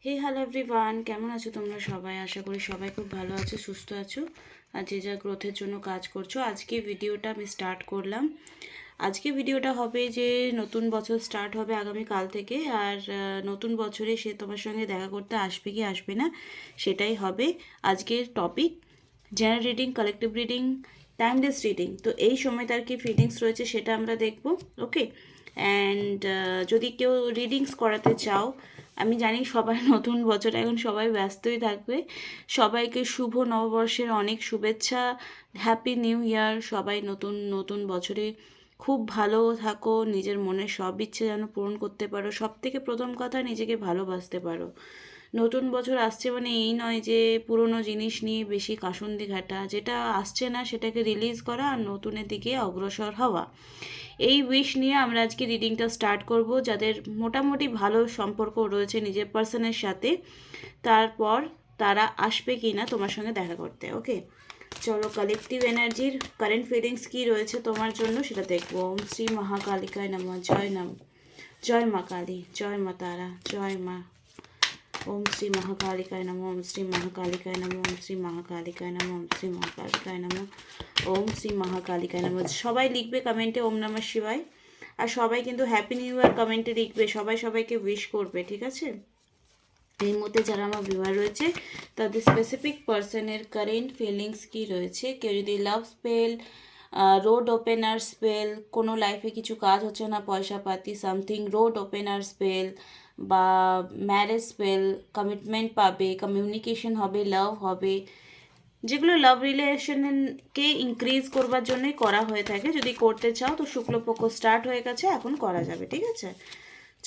হে hello everyone, কেমন আছো তোমরা সবাই? আশা করি সবাই খুব ভালো আছো, সুস্থ আছো আর যে যার গ্রোথের জন্য কাজ করছো। আজকে ভিডিওটা আমি স্টার্ট করলাম। আজকে ভিডিওটা হবে যে নতুন বছর স্টার্ট হবে আগামীকাল থেকে, আর নতুন বছরে সে তোমার সঙ্গে দেখা করতে আসবে কি আসবে না সেটাই হবে আজকের topic. General reading, collective reading, timeless reading. তো এই সময়টার কি ফিলিংস রয়েছে সেটা আমরা দেখব। ওকে, অ্যান্ড যদি কেউ রিডিংস করাতে চাও, আমি জানি সবাই নতুন বছর এখন সবাই ব্যস্তই থাকবে। সবাইকে শুভ নববর্ষের অনেক শুভেচ্ছা, হ্যাপি নিউ ইয়ার। সবাই নতুন নতুন বছরে খুব ভালো থাকো, নিজের মনের সব ইচ্ছে যেন পূরণ করতে পারো। সব থেকে প্রথম কথা, নিজেকে ভালোবাসতে পারো। নতুন বছর আসছে মানে এই নয় যে পুরনো জিনিস নিয়ে বেশি কাসুন্দি ঘাটা, যেটা আসছে না সেটাকে রিলিজ করা আর নতুনের দিকে অগ্রসর হওয়া। এই উইশ নিয়ে আমরা আজকে রিডিংটা স্টার্ট করব। যাদের মোটামুটি ভালো সম্পর্ক রয়েছে নিজের পার্সনের সাথে, তারপর তারা আসবে কি না তোমার সঙ্গে দেখা করতে। ওকে, চলো কালেকটিভ এনার্জির কারেন্ট ফিলিংস কী রয়েছে তোমার জন্য সেটা দেখবো। ওম শ্রী মহাকালিকায় নমঃ। জয় নাম, জয় মা কালী, জয় মা তারা, জয় মা। ওম শ্রী মহাকালিকায় নমঃ, ওম শ্রী মহাকালিকায় নমঃ, ওম শ্রী মহাকালিকায় নমঃ, ওম শ্রী মহাকালিকায় নমঃ, ওম শ্রী মহাকালিকায় নমঃ। সবাই লিখবে কমেন্টে ওম নমঃ শিবায়। আর সবাই কিন্তু হ্যাপি নিউ ইয়ার কমেন্টে লিখবে, সবাই সবাইকে উইশ করবে, ঠিক আছে? এই মধ্যে যারা আমার ভিউয়ার রয়েছে তাদের স্পেসিফিক পার্সনের কারেন্ট ফিলিংস কী রয়েছে। কেউ যদি লাভ স্পেল, রোড ওপেনার স্পেল, কোনো লাইফে কিছু কাজ হচ্ছে না, পয়সা পাতি সামথিং, রোড ওপেনার স্পেল বা ম্যারেজ স্পেল, কমিটমেন্ট পাবে, কমিউনিকেশন হবে, লাভ হবে, যেগুলো লাভ রিলেশনকে ইনক্রিজ করবার জন্যই করা হয়ে থাকে। যদি করতে চাও তো শুক্লপক্ষ স্টার্ট হয়ে গেছে, এখন করা যাবে, ঠিক আছে?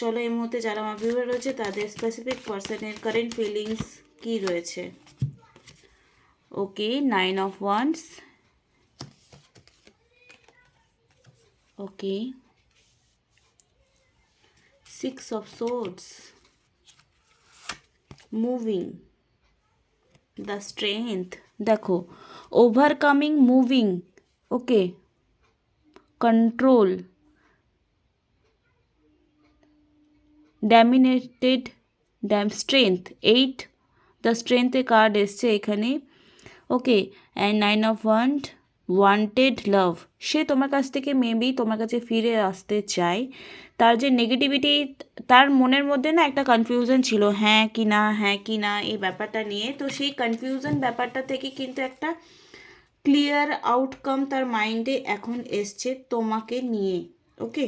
চলো এই মুহূর্তে যারা আমার ভিউয়ার রয়েছে তাদের স্পেসিফিক পার্সনের কারেন্ট ফিলিংস কী রয়েছে। Okay, 9 of Wands, okay, 6 of Swords, moving, the strength. দেখো, overcoming, moving, okay, control, dominated, strength, 8, the স্ট্রেংথের কার্ড এসছে এখানে। Okay, and 9 of Wands, wanted love. সে তোমার কাছ থেকে মেবি তোমার কাছে ফিরে আসতে চায়। তার যে নেগেটিভিটি, তার মনের মধ্যে না একটা কনফিউশন ছিল, হ্যাঁ কি না, হ্যাঁ কি না, এই ব্যাপারটা নিয়ে। তো সেই কনফিউশন ব্যাপারটা থেকে কিন্তু একটা ক্লিয়ার আউটকাম তার মাইন্ডে এখন এসছে তোমাকে নিয়ে। ওকে,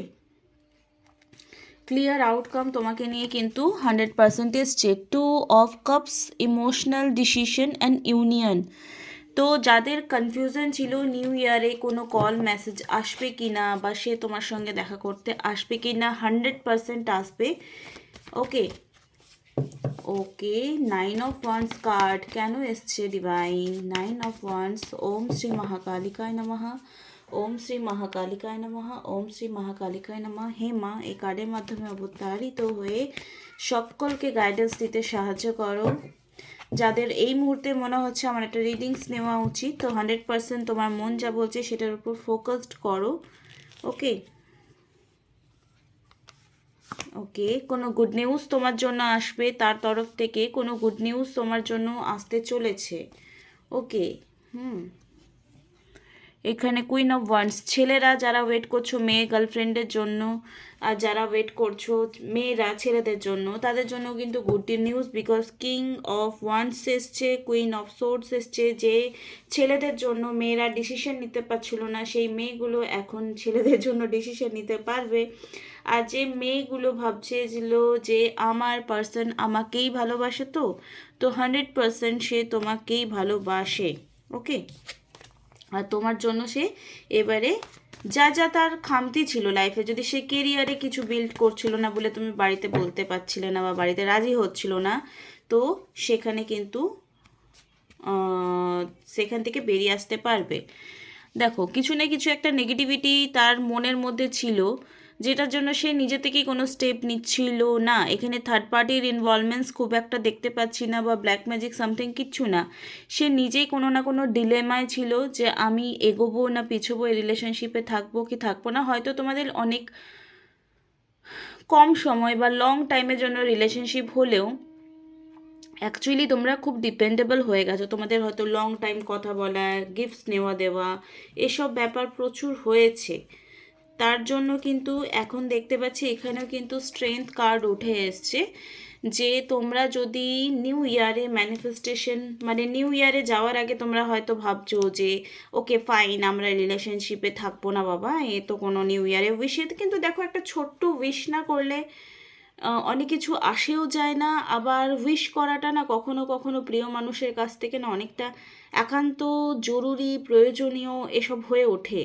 ক্লিয়ার আউটকাম তোমাকে নিয়ে কিন্তু 100% এসছে। 2 of Cups, emotional decision and union. তো যাদের কনফিউশন ছিল নিউ ইয়ারে কোনো কল মেসেজ আসবে কি না, বা সে তোমার সঙ্গে দেখা করতে আসবে কি না, 100% আসবে। ওকে, ওকে, 9 of Wands কার্ড কেন এসছে ডিভাইন? 9 of Wands, ওম শ্রী মহাকালিকায় নমঃ, ওম শ্রী মহাকালিকায় নমঃ, ওম শ্রী মহাকালিকায় নমঃ। হে মা, এই কার্ডের মাধ্যমে অবতারিত হয়ে সকলকে গাইডেন্স দিতে সাহায্য করো। যাদের এই মুহূর্তে মনে হচ্ছে আমার একটা রিডিংস নেওয়া উচিত, তো 100% তোমার মন যা বলছে সেটার উপর ফোকাসড করো। ওকে, ওকে, কোনো গুড নিউজ তোমার জন্য আসবে, তার তরফ থেকে কোনো গুড নিউজ তোমার জন্য আসতে চলেছে। ওকে, হুম, এখানে কুইন অফ ওয়ান্স। ছেলেরা যারা ওয়েট করছো মেয়ে গার্লফ্রেন্ডের জন্য, আর যারা ওয়েট করছো মেয়েরা ছেলেদের জন্য, তাদের জন্য কিন্তু good news, because king of wands এসছে, কুইন অফ সোর্ডস এসছে। যে ছেলেদের জন্য মেয়েরা ডিসিশন নিতে পারছিল না, সেই মেয়েগুলো এখন ছেলেদের জন্য ডিসিশন নিতে পারবে। আর যে মেয়েগুলো ভাবছিল যে আমার পার্সন আমাকেই ভালোবাসে, তো 100% সে তোমাকেই ভালোবাসে। ওকে, আর তোমার জন্য সে এবারে যা যা তার খামতি ছিল লাইফে, যদি সে কেরিয়ারে কিছু বিল্ড করছিল না বলে তুমি বাড়িতে বলতে পারছিলে না বা বাড়িতে রাজি হচ্ছিল না, তো সেখানে কিন্তু সেখান থেকে বেরিয়ে আসতে পারবে। দেখো, কিছু না কিছু একটা নেগেটিভিটি তার মনের মধ্যে ছিল, যেটার জন্য সে নিজে থেকেই কোনো স্টেপ নিচ্ছিল না। এখানে থার্ড পার্টির ইনভলভমেন্টস খুব একটা দেখতে পাচ্ছি না, বা ব্ল্যাক ম্যাজিক সামথিং কিচ্ছু না। সে নিজেই কোনো না কোনো ডিলেমায় ছিল যে আমি এগোবো না পিছোবো, এই রিলেশনশিপে থাকবো কি থাকবো না। হয়তো তোমাদের অনেক কম সময় বা লং টাইমের জন্য রিলেশনশিপ হলেও অ্যাকচুয়ালি তোমরা খুব ডিপেন্ডেবল হয়ে গেছো, তোমাদের হয়তো লং টাইম কথা বলা, গিফটস নেওয়া দেওয়া, এসব ব্যাপার প্রচুর হয়েছে। তার জন্য কিন্তু এখন দেখতে পাচ্ছি এখানেও কিন্তু স্ট্রেংথ কার্ড উঠে এসছে, যে তোমরা যদি নিউ ইয়ারে ম্যানিফেস্টেশন, মানে নিউ ইয়ারে যাওয়ার আগে তোমরা হয়তো ভাবছো যে ওকে ফাইন, আমরা রিলেশনশিপে থাকবো না বাবা, এ তো কোনো নিউ ইয়ারে উইশ। কিন্তু দেখো, একটা ছোট্ট উইশ না করলে অনেক কিছু আসেও যায় না। আবার উইশ করাটা না কখনো কখনো প্রিয় মানুষের কাছ থেকে না অনেকটা একান্ত জরুরি, প্রয়োজনীয় এসব হয়ে ওঠে।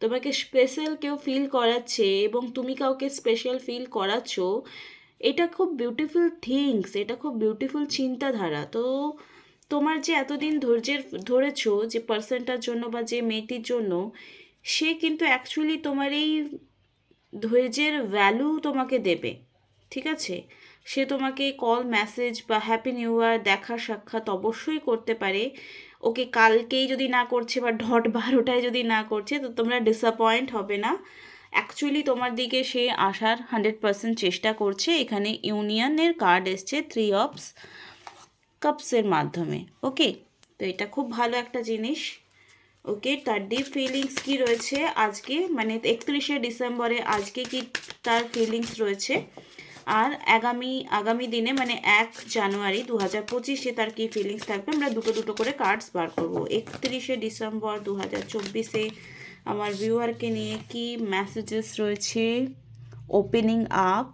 তোমাকে স্পেশাল কেউ ফিল করাচ্ছে এবং তুমি কাউকে স্পেশাল ফিল করাচ্ছ, এটা খুব বিউটিফুল থিংস, এটা খুব বিউটিফুল চিন্তাধারা। তো তোমার যে এতদিন ধরেছো যে পার্সনটার জন্য বা যে মেয়েটির জন্য, সে কিন্তু অ্যাকচুয়ালি তোমার এই ধৈর্যের ভ্যালু তোমাকে দেবে, ঠিক আছে? সে তোমাকে কল, মেসেজ বা হ্যাপি নিউ ইয়ার, দেখা সাক্ষাৎ অবশ্যই করতে পারে। ওকে কালকেই যদি না করছে বা 12টায় যদি না করছে, তো তোমরা ডিসঅ্যাপয়েন্ট হবে না। অ্যাকচুয়ালি তোমার দিকে সে আসার 100% চেষ্টা করছে। এখানে ইউনিয়নের কার্ড এসছে 3 অফ কাপসের মাধ্যমে। ওকে, তো এটা খুব ভালো একটা জিনিস। ওকে, তার ডিপ ফিলিংস কি রয়েছে আজকে, মানে 31শে ডিসেম্বরে আজকে কি তার ফিলিংস রয়েছে, আর আগামী দিনে মানে 1 জানুয়ারি 2025-এ তার কি ফিলিংস থাকবে, আমরা দুটো দুটো করে কার্ডস বার করব। 31শে ডিসেম্বর 2024-এ আমার ভিউয়ারকে নিয়ে কি মেসেজেস রয়েছে। Opening up,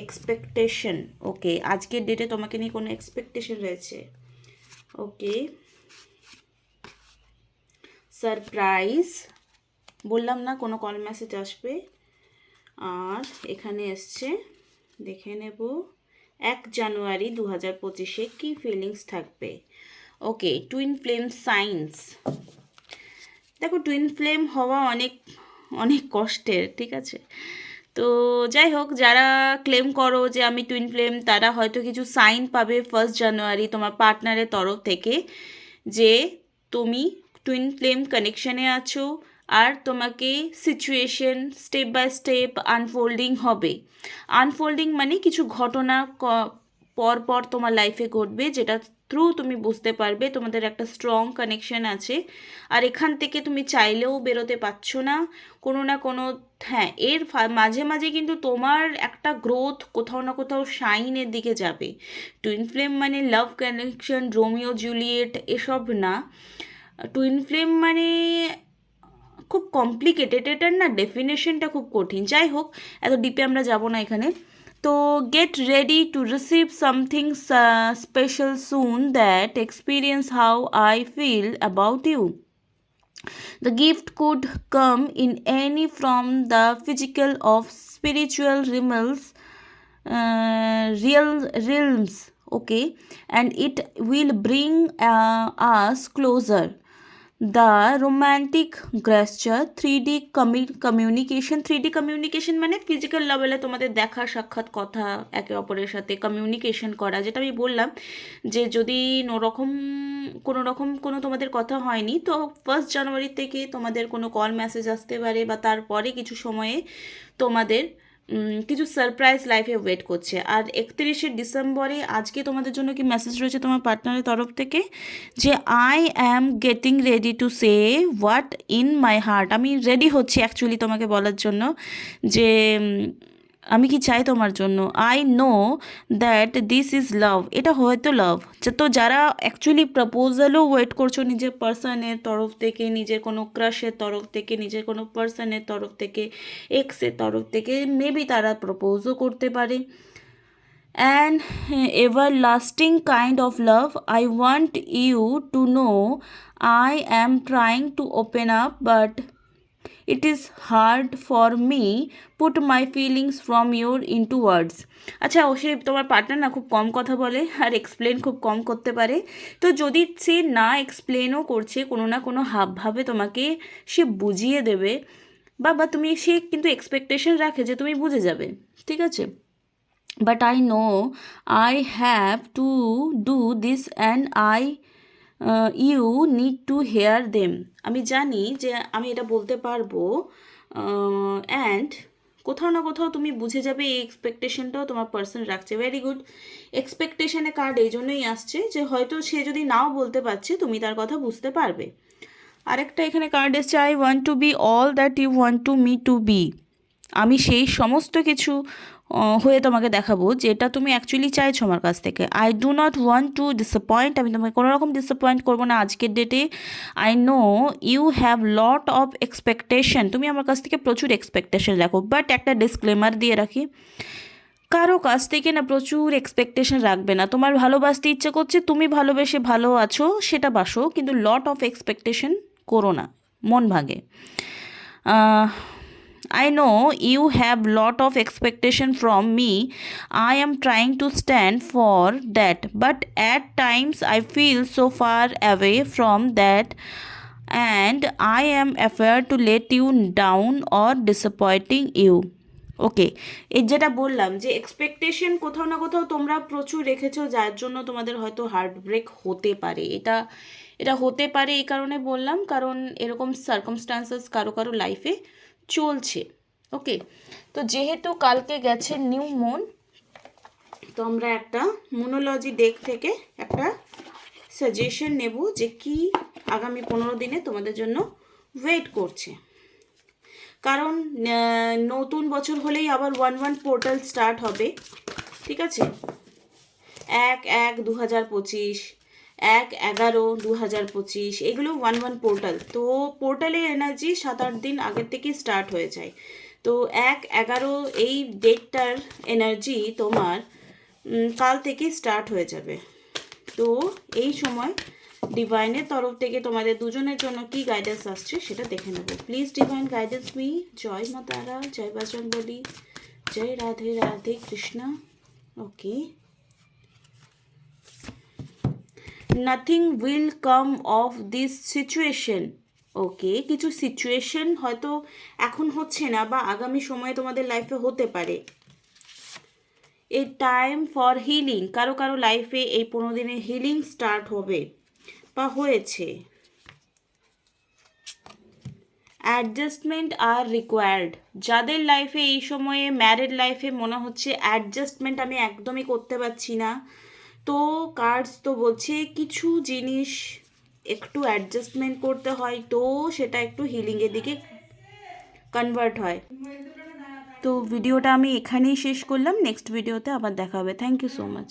expectation. ওকে, আজকের ডেটে তোমাকে নিয়ে কোনো এক্সপেকটেশন রয়েছে। ওকে, সারপ্রাইজ, বললাম না কোনো কল মেসেজ আসবে। আর এখানে এসছে, দেখে নেব 1 জানুয়ারি 2025-এ কী ফিলিংস থাকবে। ওকে, টুইন ফ্লেম সাইন্স। দেখো, টুইন ফ্লেম হওয়া অনেক অনেক কষ্টের, ঠিক আছে? তো যাই হোক, যারা ক্লেম করো যে আমি টুইন ফ্লেম, তারা হয়তো কিছু সাইন পাবে 1 জানুয়ারি তোমার পার্টনারের তরফ থেকে, যে তুমি টুইন ফ্লেম কানেকশানে আছো, আর তোমাকে situation step by step unfolding হবে। আনফোল্ডিং মানে কিছু ঘটনা পর পর তোমার লাইফে ঘটবে, যেটা থ্রু তুমি বুঝতে পারবে তোমাদের একটা স্ট্রং কানেকশন আছে, আর এখান থেকে তুমি চাইলেও বেরোতে পারছো না কোনো না কোনো। হ্যাঁ, এর মাঝে মাঝে কিন্তু তোমার একটা গ্রোথ কোথাও না কোথাও শাইনের দিকে যাবে। টুইন ফ্লেম মানে লাভ কানেকশন, রোমিও জুলিয়েট এসব না। টুইন ফ্লেম মানে খুব কমপ্লিকেটেড, এটার না ডেফিনেশনটা খুব কঠিন। যাই হোক, এত ডিপে আমরা যাব না এখানে। তো get ready to receive something special soon, that experience how I feel about you. The gift could come in any from the physical of spiritual realms, okay, and it will bring us closer. The romantic gesture, 3D communication. 3D communication মানে physical লেভেলে তোমাদের দেখা সাক্ষাৎ, কথা একে অপরের সাথে communication করা, যেটা আমি বললাম যে যদি কোনো তোমাদের কথা হয়নি, তো 1 জানুয়ারি থেকে তোমাদের কোনো কল মেসেজ আসতে পারে, বা তারপরে কিছু সময়ে তোমাদের কিছু সারপ্রাইজ লাইফে ওয়েট করছে। আর 31শে ডিসেম্বরে আজকে তোমাদের জন্য কি মেসেজ রয়েছে তোমার পার্টনারের তরফ থেকে, যে I am getting ready to say what in my heart. আমি রেডি হচ্ছি অ্যাকচুয়ালি তোমাকে বলার জন্য যে আমি কি চাই তোমার জন্য। I know that this is love, এটা হয়তো লাভ। তো যারা অ্যাকচুয়ালি প্রপোজালও ওয়েট করছো নিজের পার্সনের তরফ থেকে, নিজের কোনো ক্রাশের তরফ থেকে, নিজের কোনো পার্সনের তরফ থেকে, এক্সের তরফ থেকে, মেবি তারা প্রপোজও করতে পারে। An everlasting kind of love. I want you to know I am trying to open up, but it is hard for me put my feelings from your into words. আচ্ছা, ও সে তোমার পার্টনার না খুব কম কথা বলে আর explain খুব কম করতে পারে। তো যদি সে না এক্সপ্লেনও করছে, কোনো না কোনো হাবভাবে তোমাকে সে বুঝিয়ে দেবে, বা তুমি সে কিন্তু এক্সপেকটেশন রাখে যে তুমি বুঝে যাবে, ঠিক আছে? But I know I have to do this, and you need to hear them. আমি জানি যে আমি এটা বলতে পারবো, অ্যান্ড কোথাও না কোথাও তুমি বুঝে যাবে এই এক্সপেকটেশনটাও তোমার পার্সন রাখছে। Very good. এক্সপেকটেশনে কার্ড এই জন্যই আসছে যে হয়তো সে যদি নাও বলতে পারছে তুমি তার কথা বুঝতে পারবে। আরেকটা এখানে কার্ড এসছে, I want to be all that you want to me to be. আমি সেই সমস্ত কিছু হয়ে তোমাকে দেখাবো যেটা তুমি অ্যাকচুয়ালি চাইছো আমার কাছ থেকে। I do not want to disappoint, আমি তোমাকে কোনো রকম ডিসঅ্যাপয়েন্ট করবো না আজকের ডেটে। I know you have lot of expectation, তুমি আমার কাছ থেকে প্রচুর এক্সপেকটেশন রাখো। বাট একটা ডিসক্লেমার দিয়ে রাখি, কারো কাছ থেকে না প্রচুর এক্সপেকটেশন রাখবে না। তোমার ভালোবাসতে ইচ্ছে করছে, তুমি ভালোবেসে ভালো আছো সেটা বাসো, কিন্তু লট অফ এক্সপেকটেশন করো না, মন ভাঙে। I know you have lot of expectation from me. I am trying to stand for that, but at times I feel so far away from that, and I am afraid to let you down or disappointing you. ওকে, এই যেটা বললাম যে expectation কোথাও না কোথাও তোমরা প্রচুর রেখেছো, যার জন্য তোমাদের হয়তো হার্ট ব্রেক হতে পারে। এটা হতে পারে এই কারণে বললাম, কারণ এরকম সার্কামস্টান্সেস কারো কারো লাইফে চলছে। ওকে, তো যেহেতু কালকে গেছে নিউ মুন, তো আমরা একটা মুনোলজি ডেক থেকে একটা সাজেশন নেব যে কি আগামী 15 দিনে তোমাদের জন্য ওয়েট করছে। কারণ নতুন বছর হলেই আবার 1/1 পোর্টাল স্টার্ট হবে, ঠিক আছে? 1/1/2025, 1/11/2025, এগুলো 1/1 পোর্টাল। তো পোর্টালের এনার্জি 7-8 দিন আগের থেকেই স্টার্ট হয়ে যায়। তো 1/11 এই ডেটটার এনার্জি তোমার কাল থেকেই স্টার্ট হয়ে যাবে। তো এই সময় ডিভাইনের তরফ থেকে তোমাদের দুজনের জন্য কি গাইডেন্স আসছে সেটা দেখে নেব। Please divine guidance me. জয় মা তারা, জয় বজরংবলী, জয় Radhe Radhe Krishna. Okay, nothing will come of this situation. Okay, কিছু সিচুয়েশন হয়তো এখন হচ্ছে না বা আগামী সময়ে তোমাদের লাইফে হতে পারে। এ টাইম ফর হিলিং, কারো কারো লাইফে এই 15 দিনে হিলিং স্টার্ট হবে বা হয়েছে। অ্যাডজাস্টমেন্ট আর রিকোয়ার্ড, যাদের লাইফে এই সময়ে ম্যারিড লাইফে মনে হচ্ছে অ্যাডজাস্টমেন্ট আমি একদমই করতে পারছি না, তো কার্ডস তো বলছে কিছু জিনিস একটু অ্যাডজাস্টমেন্ট করতে হয়, তো সেটা একটু হিলিংয়ের দিকে কনভার্ট হয়। তো ভিডিওটা আমি এখানেই শেষ করলাম, নেক্সট ভিডিওতে আবার দেখা হবে। Thank you so much.